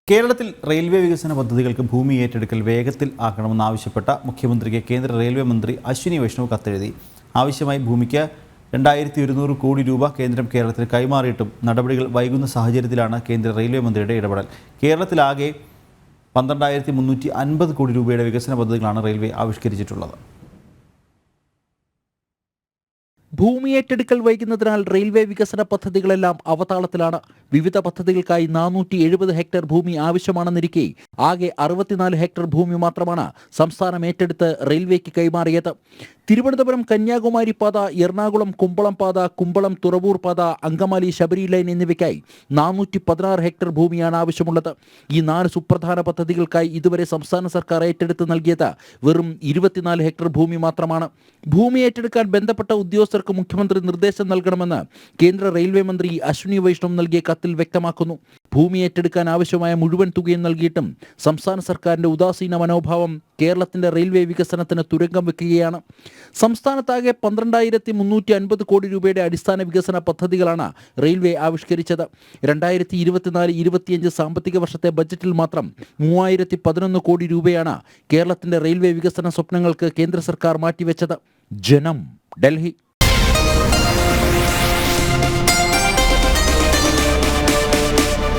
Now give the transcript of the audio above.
കേരളത്തിൽ റെയിൽവേ വികസന പദ്ധതികൾക്ക് ഭൂമി ഏറ്റെടുക്കൽ വേഗത്തിൽ ആക്കണമെന്നാവശ്യപ്പെട്ട മുഖ്യമന്ത്രിക്ക് കേന്ദ്ര റെയിൽവേ മന്ത്രി അശ്വിനി വൈഷ്ണവ് കത്തെഴുതി. ആവശ്യമായ ഭൂമിക്ക് 2100 കോടി രൂപ കേന്ദ്രം കേരളത്തിന് കൈമാറിയിട്ടും നടപടികൾ വൈകുന്ന സാഹചര്യത്തിലാണ് കേന്ദ്ര റെയിൽവേ മന്ത്രിയുടെ ഇടപെടൽ. കേരളത്തിലാകെ 12350 കോടി രൂപയുടെ വികസന പദ്ധതികളാണ് റെയിൽവേ ആവിഷ്കരിച്ചിട്ടുള്ളത്. ഭൂമി ഏറ്റെടുക്കൽ വൈകുന്നതിനാൽ റെയിൽവേ വികസന പദ്ധതികളെല്ലാം അവതാളത്തിലാണ്. വിവിധ പദ്ധതികൾക്കായി 470 ഹെക്ടർ ഭൂമി ആവശ്യമാണെന്നിരിക്കെ ആകെ 64 ഹെക്ടർ ഭൂമി മാത്രമാണ് സംസ്ഥാനം ഏറ്റെടുത്ത് റെയിൽവേക്ക് കൈമാറിയത്. തിരുവനന്തപുരം കന്യാകുമാരി പാത, എറണാകുളം കുമ്പളം പാത, കുമ്പളം തുറവൂർ പാത, അങ്കമാലി ശബരി ലൈൻ എന്നിവയ്ക്കായി 416 ഹെക്ടർ ഭൂമിയാണ് ആവശ്യമുള്ളത്. ഈ 4 സുപ്രധാന പദ്ധതികൾക്കായി ഇതുവരെ സംസ്ഥാന സർക്കാർ ഏറ്റെടുത്ത് നൽകിയത് വെറും 24 ഹെക്ടർ ഭൂമി മാത്രമാണ്. ഭൂമി ഏറ്റെടുക്കാൻ ബന്ധപ്പെട്ട ഉദ്യോഗസ്ഥർക്ക് മുഖ്യമന്ത്രി നിർദ്ദേശം നൽകണമെന്ന് കേന്ദ്ര റെയിൽവേ മന്ത്രി അശ്വിനി വൈഷ്ണവ് നൽകിയ കത്തിൽ വ്യക്തമാക്കുന്നു. ഭൂമി ഏറ്റെടുക്കാൻ ആവശ്യമായ മുഴുവൻ തുകയും നൽകിയിട്ടും സംസ്ഥാന സർക്കാരിന്റെ ഉദാസീന മനോഭാവം കേരളത്തിന്റെ റെയിൽവേ വികസനത്തിന് തുരങ്കം വെക്കുകയാണ്. സംസ്ഥാനത്താകെ 12350 കോടി രൂപയുടെ അടിസ്ഥാന വികസന പദ്ധതികളാണ് റെയിൽവേ ആവിഷ്കരിച്ചത്. 2024-25 സാമ്പത്തിക വർഷത്തെ ബജറ്റിൽ മാത്രം 3011 കോടി രൂപയാണ് കേരളത്തിന്റെ റെയിൽവേ വികസന സ്വപ്നങ്ങൾക്ക് കേന്ദ്ര സർക്കാർ മാറ്റിവെച്ചത്. ജനം, ഡൽഹി.